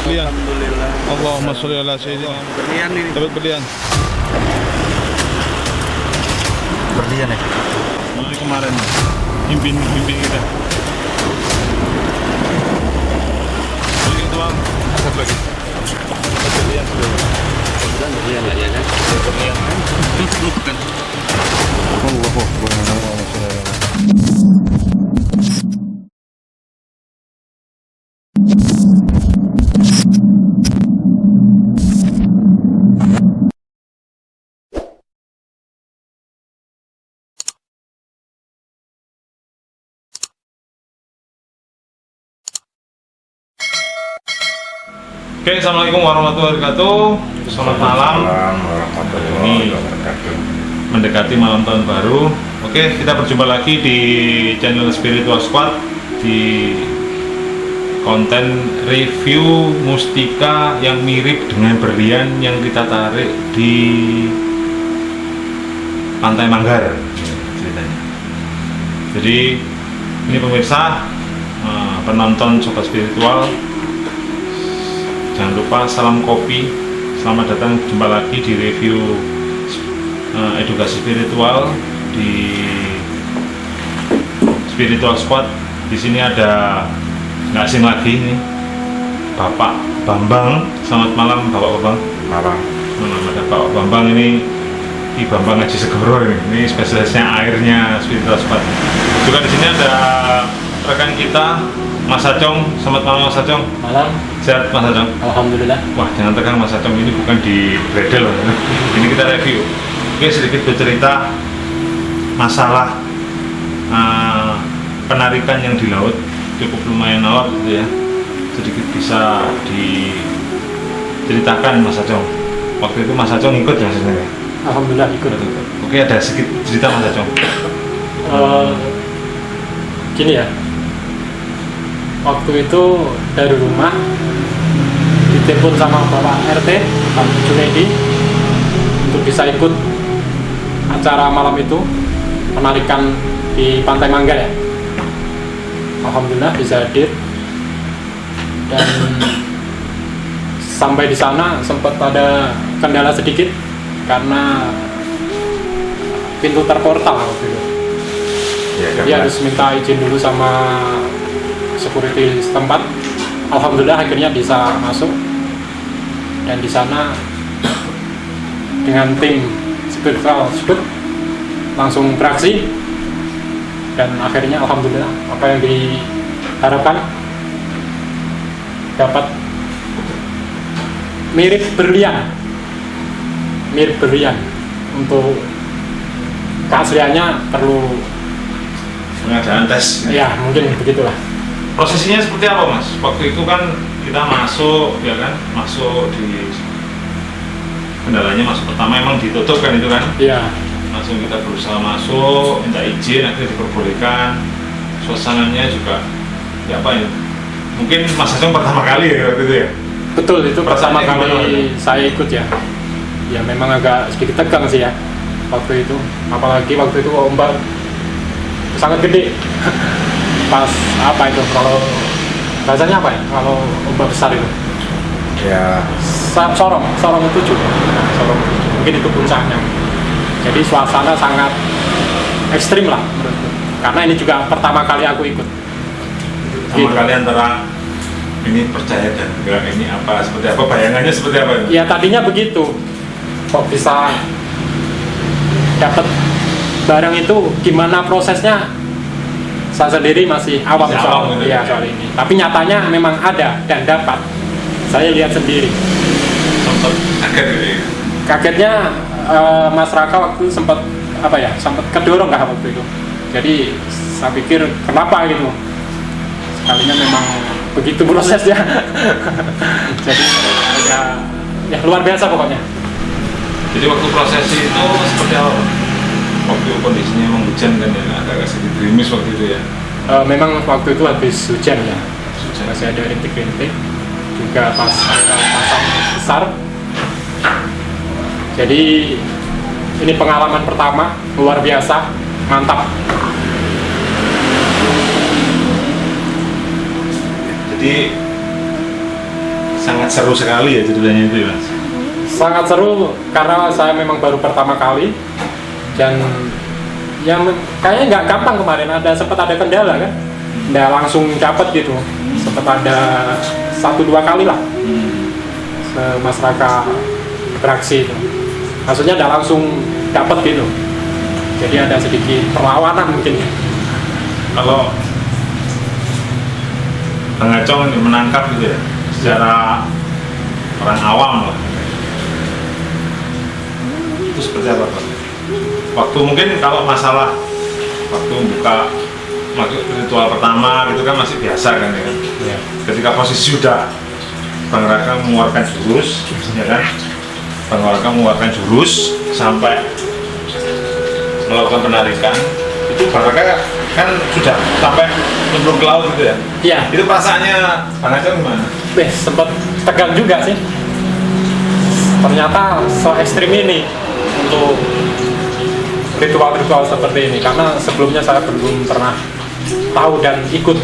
Belian. Alhamdulillah. Allahumma sholli ala sayyidina. Berlian ini. Dapat belian. Berlian ya. Ini kemarin mimpi kita. Belian tuh bang. Satu lagi. Belian sudah. Berlian ya kan? Belian. Bukan. Allahu Akbar. Allahumma sholli ala. Oke, assalamualaikum warahmatullahi wabarakatuh. Selamat malam. Warahmatullahi wabarakatuh. Mendekati malam tahun baru. Oke, kita berjumpa lagi di channel Spiritual Squad di konten review mustika yang mirip dengan berlian yang kita tarik di Pantai Manggar ceritanya. Jadi ini pemirsa, penonton Sobat Spiritual, jangan lupa salam kopi. Selamat datang, jumpa lagi di review edukasi spiritual di Spiritual Squad. Di sini ada nggak asing lagi nih, Bapak Bambang. Selamat malam Bapak Bambang. Malam. Ada Bapak Bambang ini, di Bambang Haji Segoro ini spesialisnya airnya Spiritual Squad. Juga di sini ada rekan kita Mas Acong. Selamat malam Mas Acong. Malam. Sehat Mas Acong? Alhamdulillah. Wah, jangan tegang Mas Acong, ini bukan di bredel loh. Ini kita review. Oke, sedikit bercerita masalah penarikan yang di laut, cukup lumayan alot gitu ya. Sedikit bisa diceritakan Mas Acong. Waktu itu Mas Acong ikut ya sebenarnya? Alhamdulillah ikut. Oke, ada sedikit cerita Mas Acong. Gini ya. Waktu itu dari rumah ditelepon sama Bapak RT, Pak Junaidi, untuk bisa ikut acara malam itu, penarikan di Pantai Manggar ya. Alhamdulillah bisa hadir. Dan sampai di sana sempat ada kendala sedikit karena pintu terportal waktu itu. Jadi harus minta izin dulu sama security setempat. Alhamdulillah akhirnya bisa masuk, dan di sana dengan tim Spiritual Squad langsung beraksi, dan akhirnya alhamdulillah apa yang diharapkan dapat mirip berlian untuk keasliannya perlu Pengadaan tes. ya mungkin begitulah. Prosesinya seperti apa Mas? Waktu itu kan kita masuk, ya kan, masuk di kendalanya masuk pertama emang ditutup kan itu kan? Iya. Langsung kita berusaha masuk, minta izin, akhirnya diperbolehkan. Suasananya juga, ya apa ya? Mungkin Mas Acong pertama kali ya waktu itu ya? Betul, itu pertama Perasaannya kali gimana? saya ikut ya. Ya memang agak sedikit tegang sih ya waktu itu. Apalagi waktu itu ombak sangat gede. Pas apa itu, kalau bahasanya apa ya, kalau ombak besar itu? Ya. Sorong itu juga. Sorong mungkin itu puncaknya. Jadi suasana sangat ekstrim lah menurutku. Karena ini juga pertama kali aku ikut. Sama kali antara ini percaya dan enggak, ini apa, seperti apa, bayangannya seperti apa? Ya tadinya begitu, kok bisa dapat barang itu, gimana prosesnya saya sendiri masih awam Masih soal, awam gitu ya, ya. soal ini. Tapi nyatanya memang ada dan dapat, saya lihat sendiri. Sempat kaget gitu ya? Kagetnya Mas Raka waktu sempat apa ya, sempat kedorong nggak waktu itu. Jadi saya pikir kenapa gitu, sekalinya memang begitu prosesnya. Jadi ya luar biasa pokoknya. Jadi waktu prosesi itu seperti apa? Waktu kondisinya emang hujan kan ya, agak sedikit gerimis waktu itu ya? Memang waktu itu habis hujan ya, Hujan. masih ada rintik-rintik, juga pas ada pasang besar. Jadi ini pengalaman pertama, luar biasa, mantap. Jadi sangat seru sekali ya ceritanya itu ya Mas. Sangat seru karena saya memang baru pertama kali dan yang kayaknya nggak gampang kemarin, sempat ada kendala kan, nggak langsung dapat gitu, sempat ada 1-2 kali lah Mas Raka beraksi itu, maksudnya nggak langsung dapat gitu, jadi ada sedikit perlawanan mungkin. Kalau Bang Acong ini menangkap gitu ya secara orang awam lah, itu seperti apa Pak? Waktu mungkin kalau masalah waktu buka ritual pertama gitu kan masih biasa kan ya kan? Ya. Ketika posisi sudah Bang Raka mengeluarkan jurus ya kan, Bang Raka mengeluarkan jurus sampai melakukan penarikan, itu Bang Raka kan sudah sampai nyemplung ke laut gitu ya. Iya. Itu perasaannya Bang Acong gimana? Sempat tegang juga sih. Ternyata so ekstrim ini untuk ritual-ritual seperti ini, karena sebelumnya saya belum pernah tahu dan ikut.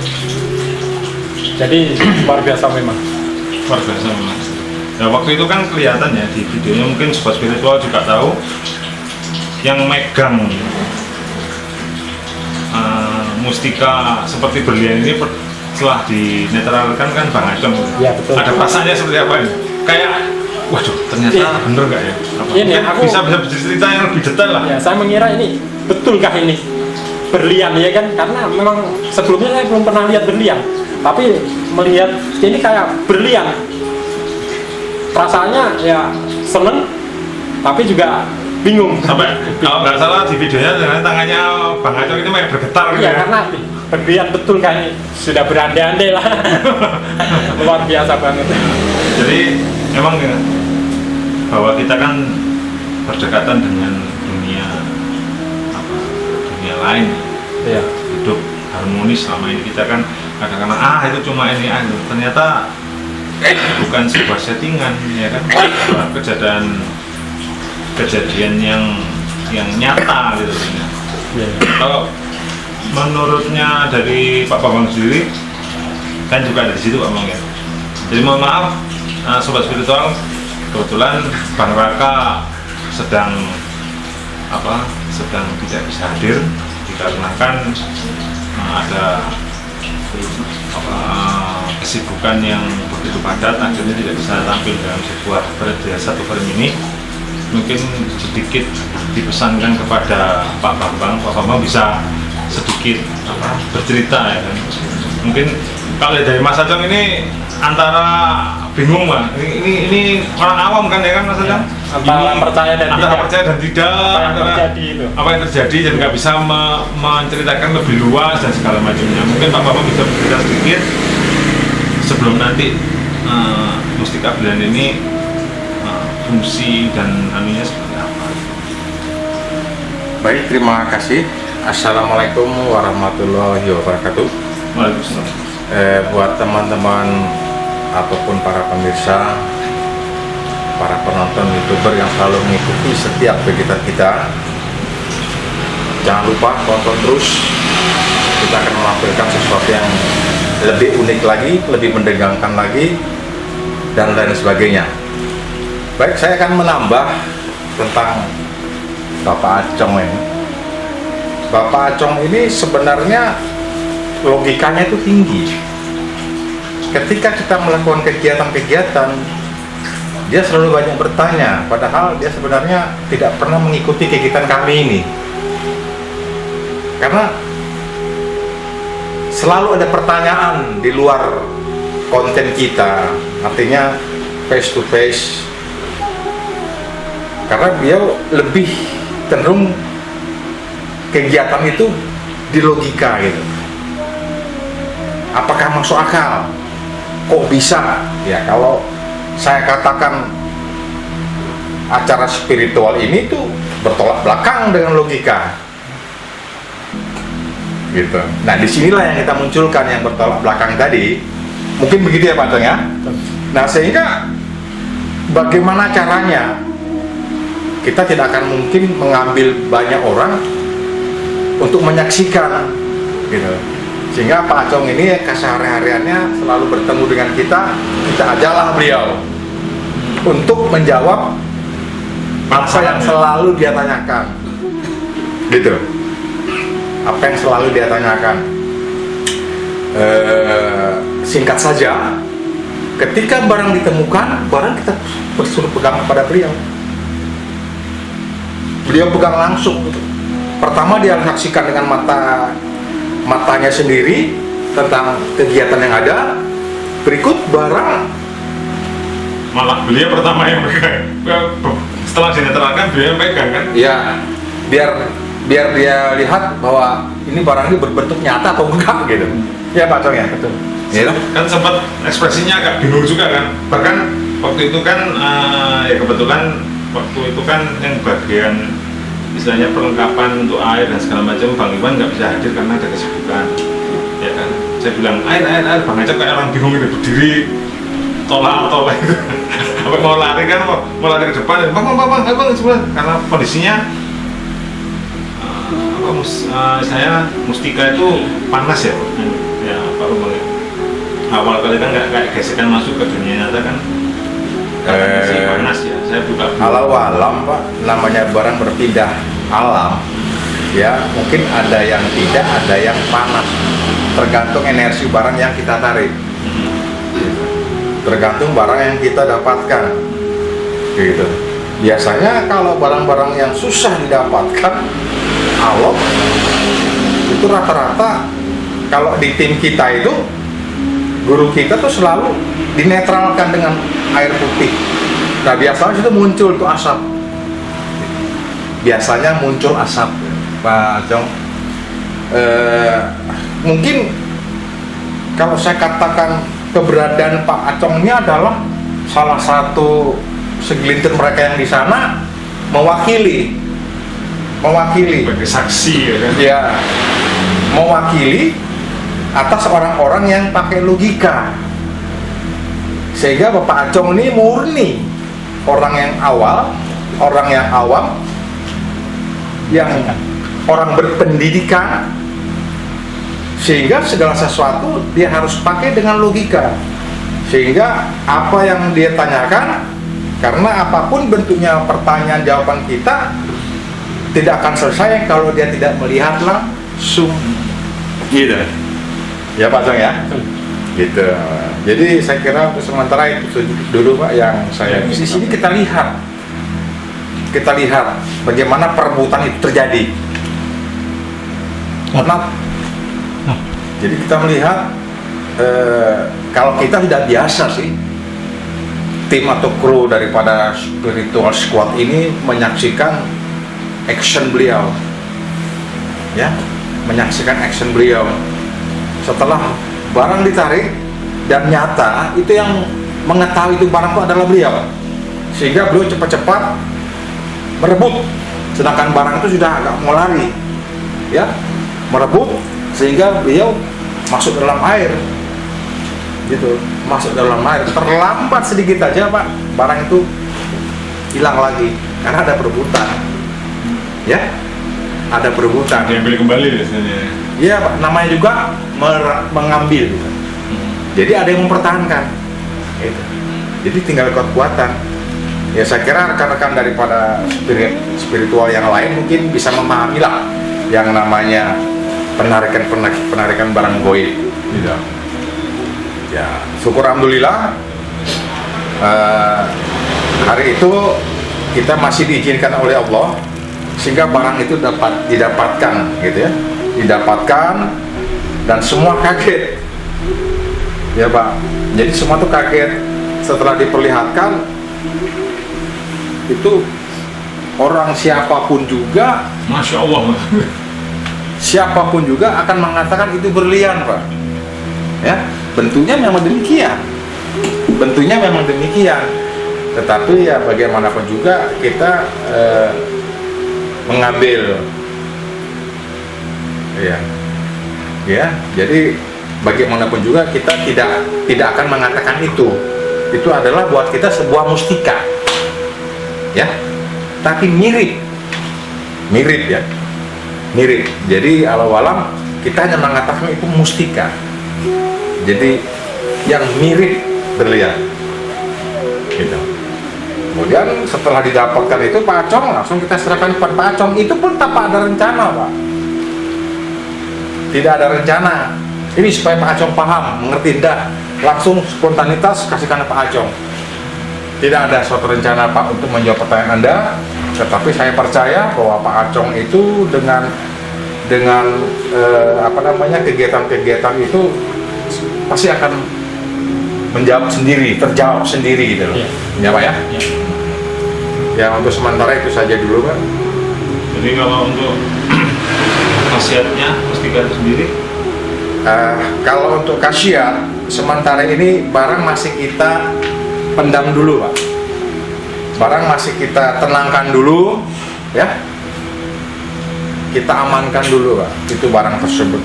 Jadi luar biasa memang. Luar biasa memang. Nah waktu itu kan kelihatan ya di videonya, mungkin sobat spiritual juga tahu yang megang mustika seperti berlian ini setelah dinetralkan kan Bang Acong. Iya betul. Ada perasaannya seperti apa ini? Kayak waduh ternyata Iya. bener nggak ya? Apa? Ini Mungkin aku- bisa bercerita yang lebih detail lah. Ya, saya mengira ini betulkah ini berlian ya kan, karena memang sebelumnya saya belum pernah lihat berlian, tapi melihat ini kayak berlian, perasaannya ya seneng tapi juga bingung. Sampai kalau nggak salah di videonya ternyata tangannya Bang Acong itu kayak bergetar gitu Iya ya. karena berlian betul kan, ini sudah berandai-andai lah. Luar biasa banget. Jadi emang ya, bahwa kita kan berdekatan dengan dunia dunia lain, Iya. hidup harmonis. Selama ini kita kan kadang-kadang itu cuma ini ternyata bukan sebuah settingan ya kan, kejadian yang nyata gitu ya. Iya. Kalau menurutnya dari Pak Bambang sendiri kan juga ada di situ Pak Bambang ya. Jadi mohon maaf sobat spiritual, kebetulan Bang Raka sedang tidak bisa hadir dikarenakan ada kesibukan yang begitu padat, akhirnya tidak bisa tampil dalam satu frame ini. Mungkin sedikit dipesankan kepada Pak Bambang bisa sedikit bercerita ya kan. Mungkin kalau dari Mas Acong ini antara bingung Pak, ini orang awam kan ya kan Mas Acong? Antara percaya dan antara tidak. percaya dan tidak, Apa yang terjadi itu? apa yang terjadi dan nggak bisa menceritakan lebih luas dan segala macamnya. Mungkin Pak Bambang bisa bercerita sedikit sebelum nanti mustika berlian ini fungsi dan anunya seperti apa. Baik, terima kasih. Assalamualaikum warahmatullahi wabarakatuh. Waalaikumsalam. Buat teman-teman ataupun para pemirsa, para penonton YouTuber yang selalu mengikuti setiap kegiatan kita, jangan lupa tonton terus. Kita akan menampilkan sesuatu yang lebih unik lagi, lebih mendegangkan lagi, dan lain sebagainya. Baik, saya akan menambah tentang Bapak Acong ini. Bapak Acong ini sebenarnya logikanya itu tinggi. Ketika kita melakukan kegiatan-kegiatan, dia selalu banyak bertanya, padahal dia sebenarnya tidak pernah mengikuti kegiatan kami ini. Karena selalu ada pertanyaan di luar konten kita, artinya face to face. Karena dia lebih cenderung kegiatan itu di logika gitu. Apakah masuk akal? Kok bisa? Ya kalau saya katakan acara spiritual ini tuh bertolak belakang dengan logika. Gitu. Nah disinilah yang kita munculkan yang bertolak belakang tadi. Mungkin begitu ya Pak Acong ya. Nah sehingga bagaimana caranya? Kita tidak akan mungkin mengambil banyak orang untuk menyaksikan gitu. Sehingga Pak Acong ini kesehariannya selalu bertemu dengan kita ajaklah beliau untuk menjawab apa yang selalu dia tanyakan, gitu. Apa yang selalu dia tanyakan. Singkat saja, ketika barang ditemukan, barang kita bersuruh pegang kepada beliau. Beliau pegang langsung. Pertama dia saksikan dengan matanya sendiri tentang kegiatan yang ada. Berikut barang Malah beliau pertama yang pegang. Setelah dinetralkan beliau yang pegang kan? Ya, biar dia lihat bahwa ini barang ini berbentuk nyata atau enggak gitu. Ya Pak Acong ya. Betul. Ya, Kan sempat ekspresinya agak bingung juga kan. Bahkan waktu itu kan ya kebetulan waktu itu kan yang bagian misalnya perlengkapan untuk air dan segala macam Bang Iwan nggak bisa hadir karena ada kesibukan, ya kan. Saya bilang air Bang Acong kayak orang bingung gitu berdiri tolak gitu. Apa mau lari kan mau lari ke depan, bang sebelah karena kondisinya saya Mustika itu panas ya Pak Rumang ya. Awal kali kan nggak kayak gesekan masuk ke dunia nyata kan. Masih panas ya, saya buka Kalau alam Pak, namanya barang berpindah alam, ya mungkin ada yang tidak, ada yang panas, tergantung energi barang yang kita tarik, tergantung barang yang kita dapatkan, gitu. Biasanya kalau barang-barang yang susah didapatkan, alok itu rata-rata kalau di tim kita itu guru kita tuh selalu dinetralkan dengan air putih. Nah biasanya itu muncul tuh asap. Biasanya muncul asap, Pak Acong. Mungkin kalau saya katakan keberadaan Pak Acongnya adalah salah satu segelintir mereka yang di sana mewakili sebagai saksi ya kan. Ya, mewakili atas orang-orang yang pakai logika, sehingga Bapak Acong ini murni orang yang awam, yang orang berpendidikan, sehingga segala sesuatu dia harus pakai dengan logika, sehingga apa yang dia tanyakan, karena apapun bentuknya pertanyaan jawaban kita tidak akan selesai kalau dia tidak melihat langsung, gitu. Ya Pak Acong ya, gitu. Jadi saya kira untuk sementara itu dulu Pak yang saya di sini kita lihat bagaimana perebutan itu terjadi. Karena jadi kita melihat kalau kita tidak biasa sih tim atau kru daripada spiritual squad ini menyaksikan action beliau, ya, menyaksikan action beliau. Setelah barang ditarik dan nyata, itu yang mengetahui itu barang itu adalah beliau, sehingga beliau cepat-cepat merebut, sedangkan barang itu sudah agak mau lari, ya, merebut sehingga beliau masuk dalam air, gitu, masuk dalam air. Terlambat sedikit aja Pak, barang itu hilang lagi karena ada perebutan, ya, ada perebutan. Diambil kembali biasanya. Iya Pak, namanya juga mengambil. Jadi ada yang mempertahankan, gitu. Jadi tinggal kekuatan. Ya saya kira rekan-rekan daripada spiritual yang lain mungkin bisa memahami lah yang namanya penarikan barang goib, gitu. Ya syukur alhamdulillah hari itu kita masih diizinkan oleh Allah sehingga barang itu dapat didapatkan, gitu ya, didapatkan dan semua kaget, ya Pak. Jadi semua tuh kaget setelah diperlihatkan. Itu orang siapapun juga, Masya Allah, siapapun juga akan mengatakan itu berlian Pak, ya, bentuknya memang demikian, tetapi ya bagaimanapun juga kita mengambil, ya, jadi bagaimanapun juga kita tidak akan mengatakan itu adalah buat kita sebuah mustika, ya, tapi mirip ya, mirip. Jadi alam kita hanya mengatakan itu mustika. Jadi yang mirip berlian gitu. Kemudian setelah didapatkan itu Pak Acong, langsung kita serahkan kepada Pak Acong. Itu pun tanpa ada rencana, Pak. Tidak ada rencana. Ini supaya Pak Acong paham, mengerti, tidak langsung spontanitas kasihkan Pak Acong. Tidak ada suatu rencana, Pak, untuk menjawab pertanyaan Anda. Tetapi saya percaya bahwa Pak Acong itu dengan kegiatan-kegiatan itu pasti akan menjawab sendiri, terjawab sendiri gitu loh. Ya Pak ya? Ya untuk sementara itu saja dulu Pak. Jadi kalau untuk khasiatnya mustika itu sendiri? Kalau untuk khasiat, sementara ini barang masih kita pendam dulu Pak. Barang masih kita tenangkan dulu ya. Kita amankan dulu Pak, itu barang tersebut.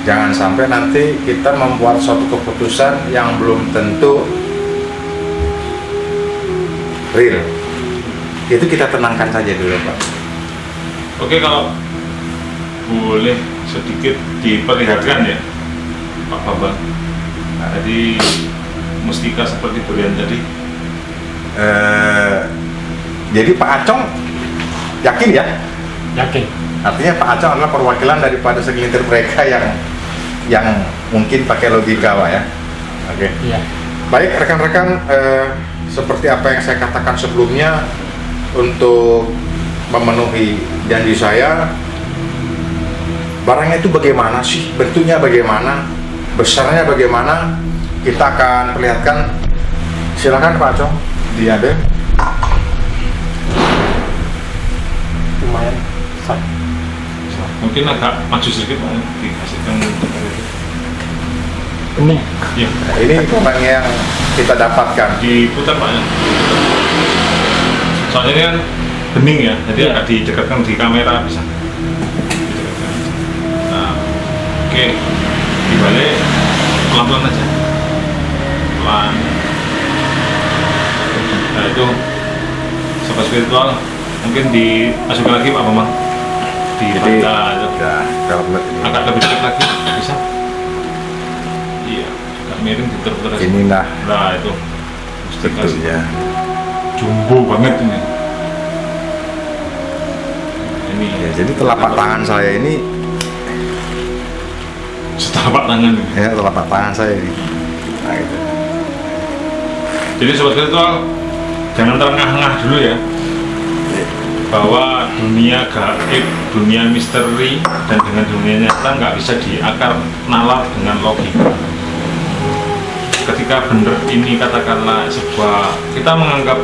Jangan sampai nanti kita membuat suatu keputusan yang belum tentu real. Itu kita tenangkan saja dulu Pak. Oke, kalau boleh sedikit diperlihatkan ya Pak Bambang. Jadi mustika seperti berlian tadi. Jadi Pak Acong yakin ya? Yakin. Artinya Pak Acong adalah perwakilan daripada segelintir mereka yang mungkin pakai logika Pak ya. Oke. Iya. Baik rekan-rekan, seperti apa yang saya katakan sebelumnya, untuk memenuhi janji saya, barangnya itu bagaimana sih, bentuknya bagaimana, besarnya bagaimana, kita akan perlihatkan. Silakan Pak Acong, diambil. Lumayan besar. Mungkin agak maju sedikit Pak, dikasihkan itu. Ini Ya, Ini barang yang kita dapatkan. diputar Pak ya. Soalnya ini kan bening ya, jadi Iya. agak didekatkan di kamera bisa. Didekatkan. Nah, oke, dibalik pelan-pelan aja, pelan. Nah itu sobat spiritual, mungkin dimasukin lagi Pak Bambang, Jadi dibaca aja. dalam Agak lebih dekat lagi, bisa? Iya, agak miring diteruter aja. inilah Nah itu mustika sih. bentuknya. Jumbo banget ini. Ini Ya, jadi telapak tangan saya ini, setapak tangan ini. ya telapak tangan saya ini. Nah, gitu. Jadi sobat spiritual, jangan terengah-engah dulu ya, bahwa dunia gaib, dunia misteri, dan dengan dunia nyata nggak bisa diakar nalar dengan logika. Ketika benar ini katakanlah sebuah, kita menganggap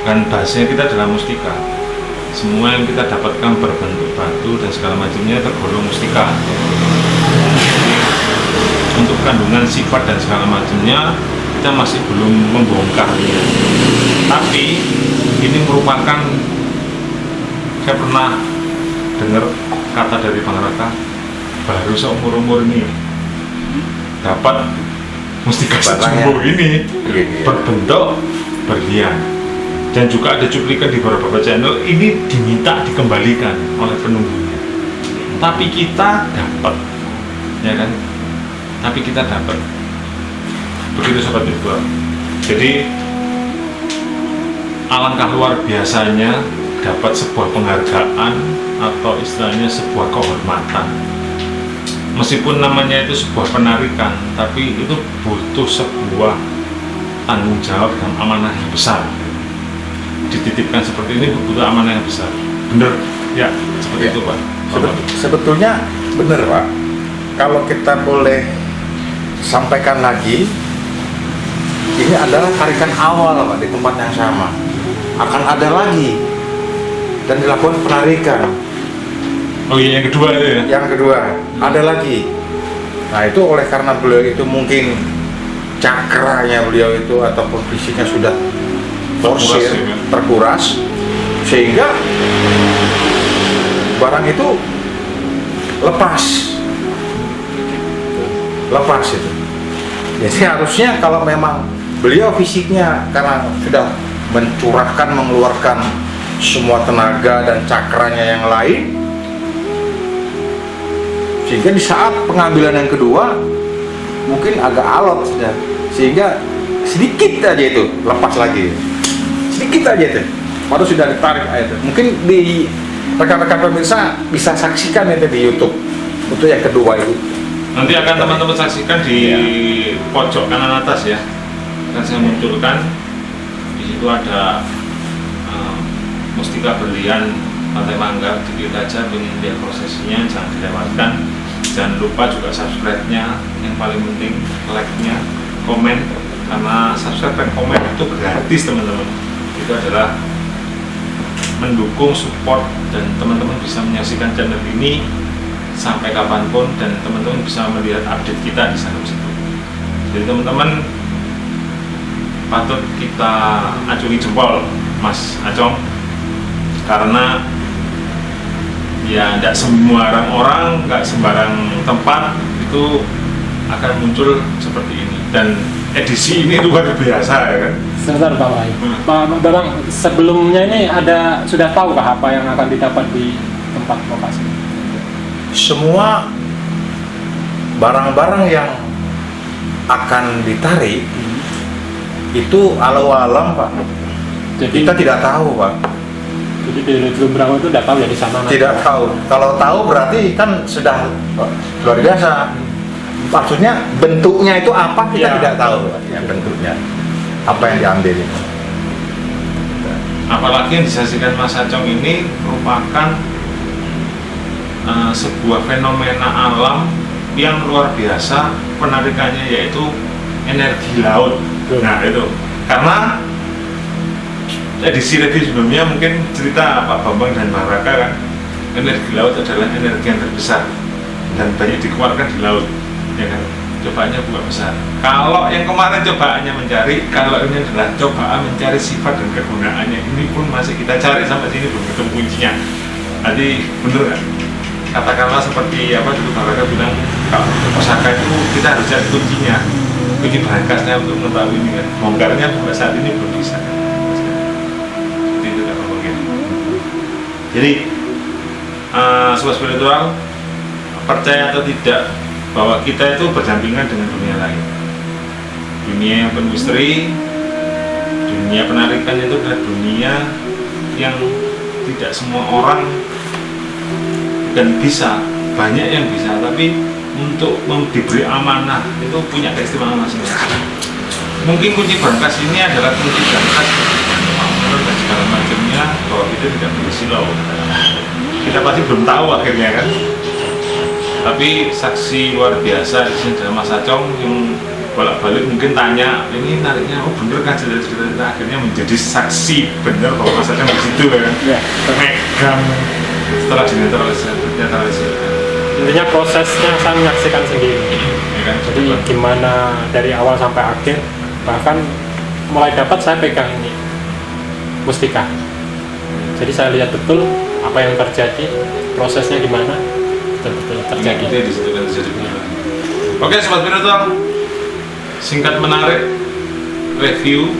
kan bahasanya kita adalah mustika. Semua yang kita dapatkan berbentuk batu dan segala macamnya tergolong mustika. Untuk kandungan sifat dan segala macamnya kita masih belum membongkarnya. Tapi ini merupakan, saya pernah dengar kata dari Bang Raka, baru seumur-umur ini dapat mustika Barangnya. sejumbo ini Iya. berbentuk berlian. Dan juga ada cuplikan di beberapa channel, ini diminta dikembalikan oleh penunggunya. Tapi kita dapat, ya kan? Tapi kita dapat. Begitu sobat spiritual. Jadi alangkah luar biasanya dapat sebuah penghargaan atau istilahnya sebuah kehormatan. Meskipun namanya itu sebuah penarikan, tapi itu butuh sebuah tanggung jawab dan amanah yang besar. Dititipkan seperti ini butuh amanah yang besar. Bener ya, seperti Ya. itu Pak. Sebetulnya benar Pak. Kalau kita boleh sampaikan lagi, ini adalah tarikan awal Pak di tempat yang sama. Akan ada lagi dan dilakukan penarikan. Oh iya, yang kedua itu ya. Yang kedua ada lagi. Nah itu oleh karena beliau itu mungkin cakranya beliau itu ataupun fisiknya sudah forsir, Terkuras, ya. terkuras, sehingga barang itu lepas itu. Jadi harusnya kalau memang beliau fisiknya karena sudah mencurahkan, mengeluarkan semua tenaga dan cakranya yang lain, Sehingga di saat pengambilan yang kedua mungkin agak alot sudah, sehingga sedikit aja itu lepas lagi, sedikit aja itu baru sudah ditarik aja. Mungkin di rekan-rekan pemirsa bisa saksikan itu di YouTube untuk yang kedua itu. Nanti akan teman-teman saksikan di pojok kanan atas ya. Akan saya munculkan. Di situ ada mustika berlian Pantai Manggar. Dikit aja ingin lihat prosesnya, jangan dilewatkan. Jangan lupa juga subscribe-nya, yang paling penting like-nya, komen, karena subscribe dan komen itu gratis teman-teman. Itu adalah mendukung, support, dan teman-teman bisa menyaksikan channel ini sampai kapanpun, dan teman-teman bisa melihat update kita di sana situ. Jadi teman-teman patut kita acungi jempol Mas Acong, karena ya tidak sembarang orang, nggak sembarang tempat itu akan muncul seperti ini, dan edisi ini luar biasa ya kan. Sebentar Pak Wahyu. Pak Bambang, sebelumnya ini sudah tahukah apa yang akan didapat di tempat lokasi? Semua barang-barang yang akan ditarik itu alam Pak. Jadi Kita tidak tahu Pak. Jadi dari Lumbrang itu tidak tahu ya di sana. Tidak tahu. Kalau tahu berarti kan sudah luar biasa. Maksudnya bentuknya itu apa kita Ya. tidak tahu. Ya, bentuknya apa yang diambil itu. Apalagi yang disaksikan Mas Acong ini merupakan sebuah fenomena alam yang luar biasa penarikannya, yaitu energi laut. Nah itu karena edisi review sebelumnya mungkin cerita Pak Bambang dan Mbak Raka kan, energi laut adalah energi yang terbesar dan banyak dikeluarkan di laut, ya kan. Cobaannya bukan besar. Kalau yang kemarin cobaannya mencari, kalau ini adalah cobaan mencari sifat dan kegunaannya, ini pun masih kita cari sampai sini belum ketemu kuncinya. Nanti bener kan? Katakanlah seperti apa dulu Mbak Raka bilang, kalau pusaka itu kita harus cari kuncinya, kunci berangkasnya untuk mengetahui ini kan. Bongkarnya sampai saat ini belum bisa. Jadi sobat spiritual, percaya atau tidak bahwa kita itu berdampingan dengan dunia lain, dunia yang penuh misteri, dunia penarikan itu adalah dunia yang tidak semua orang dan bisa, banyak yang bisa, tapi untuk diberi amanah itu punya keistimewaan masing-masing. Mungkin kunci berangkas ini adalah kunci berangkas dan segala macamnya, bahwa kita tidak bersilau. Kita pasti belum tahu akhirnya kan. Tapi saksi luar biasa di sini adalah Mas Acong yang bolak-balik mungkin tanya, ini nariknya oh bener kan, cerita-cerita akhirnya menjadi saksi bener bahwa Mas Acong di situ kan. Ya. Megang setelah dinetralisir. Intinya prosesnya saya menyaksikan sendiri. Ya kan? Jadi gimana dari awal sampai akhir, bahkan mulai dapat saya pegang ini mustika. Jadi saya lihat betul apa yang terjadi, prosesnya gimana, betul-betul terjadi. Ini di situ kan terjadi. Oke, sobat spiritual, singkat menarik review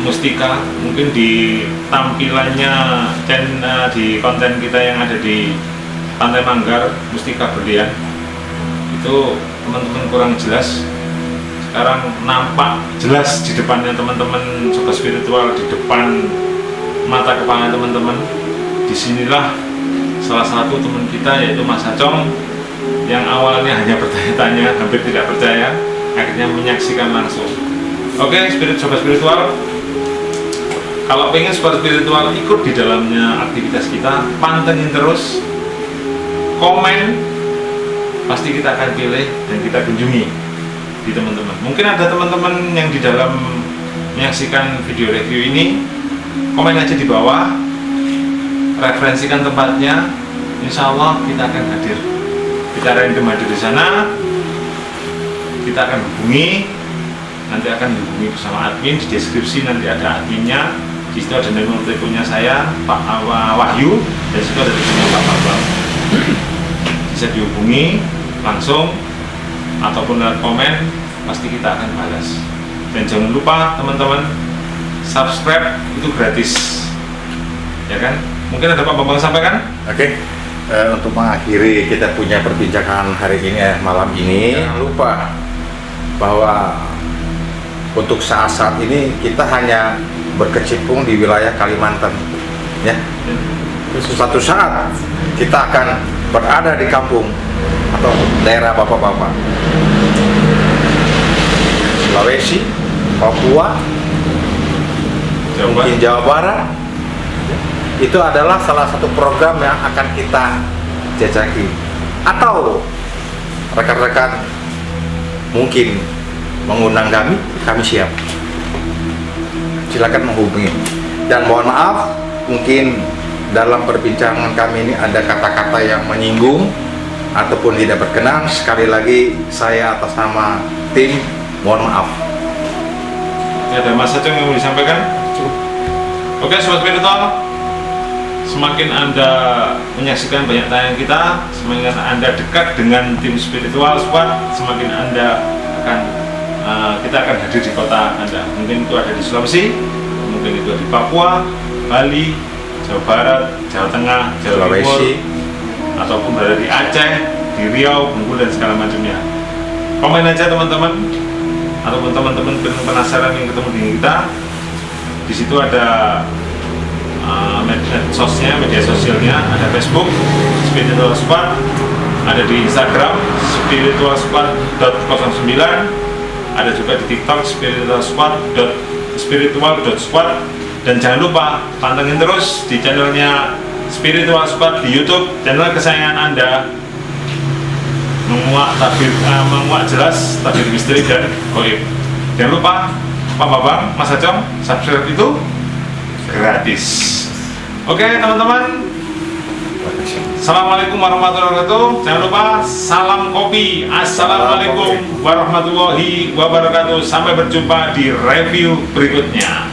mustika, mungkin di tampilannya dan di konten kita yang ada di Pantai Manggar, mustika berlian itu teman-teman kurang jelas. Sekarang nampak jelas di depannya teman-teman sobat spiritual, di depan mata kepala teman-teman. Disinilah salah satu teman kita yaitu Mas Acong yang awalnya hanya bertanya-tanya, hampir tidak percaya, akhirnya menyaksikan langsung. Oke, sobat spiritual, kalau pengen sobat spiritual ikut di dalamnya aktivitas kita, pantengin terus, komen, pasti kita akan pilih dan kita kunjungi di teman-teman. Mungkin ada teman-teman yang di dalam menyaksikan video review ini, komen aja di bawah, referensikan tempatnya, insya Allah kita akan hadir. Kita random hadir di sana, kita akan hubungi, nanti akan hubungi bersama admin, di deskripsi nanti ada adminnya, di situ ada nomor teleponnya saya, Pak Wahyu, dan di situ ada teleponnya Pak Bambang. Bisa dihubungi langsung ataupun lewat komen, pasti kita akan balas. Dan jangan lupa teman-teman, subscribe itu gratis, ya kan? Mungkin ada Pak Bambang sampaikan? Oke. untuk mengakhiri kita punya perbincangan hari ini, malam ini, jangan lupa bahwa untuk saat-saat ini kita hanya berkecimpung di wilayah Kalimantan, ya. Suatu saat kita akan berada di kampung atau daerah bapak-bapak, Sulawesi, Papua, mungkin Jawa Barat. Itu adalah salah satu program yang akan kita jajaki. Atau rekan-rekan mungkin mengundang kami siap. Silakan menghubungi. Dan mohon maaf, mungkin dalam perbincangan kami ini ada kata-kata yang menyinggung ataupun tidak berkenan. Sekali lagi saya atas nama tim mohon maaf. Ada Mas Acung yang mau disampaikan? Oke, Sobat Spiritual, semakin Anda menyaksikan banyak tayangan kita, semakin Anda dekat dengan tim Spiritual Squad, semakin Anda akan kita akan hadir di kota Anda. Mungkin itu ada di Sulawesi, mungkin itu ada di Papua, Bali, Jawa Barat, Jawa Tengah, Jawa Timur, ataupun berada di Aceh, di Riau, Bengkulu, dan segala macamnya. Komen aja teman-teman, ataupun teman-teman penasaran yang ketemu dengan kita. Di situ ada media sosialnya, ada Facebook Spiritual Squad, ada di Instagram spiritualsquad.09, ada juga di TikTok spiritual.squad, dan jangan lupa pantengin terus di channelnya Spiritual Squad di YouTube, channel kesayangan Anda, menguak jelas tabir misteri dan goib. Jangan lupa Pak Babang, Mas Acong, subscribe itu gratis. Oke teman-teman, Assalamualaikum warahmatullahi wabarakatuh. Jangan lupa salam kopi. Assalamualaikum warahmatullahi wabarakatuh. Sampai berjumpa di review berikutnya.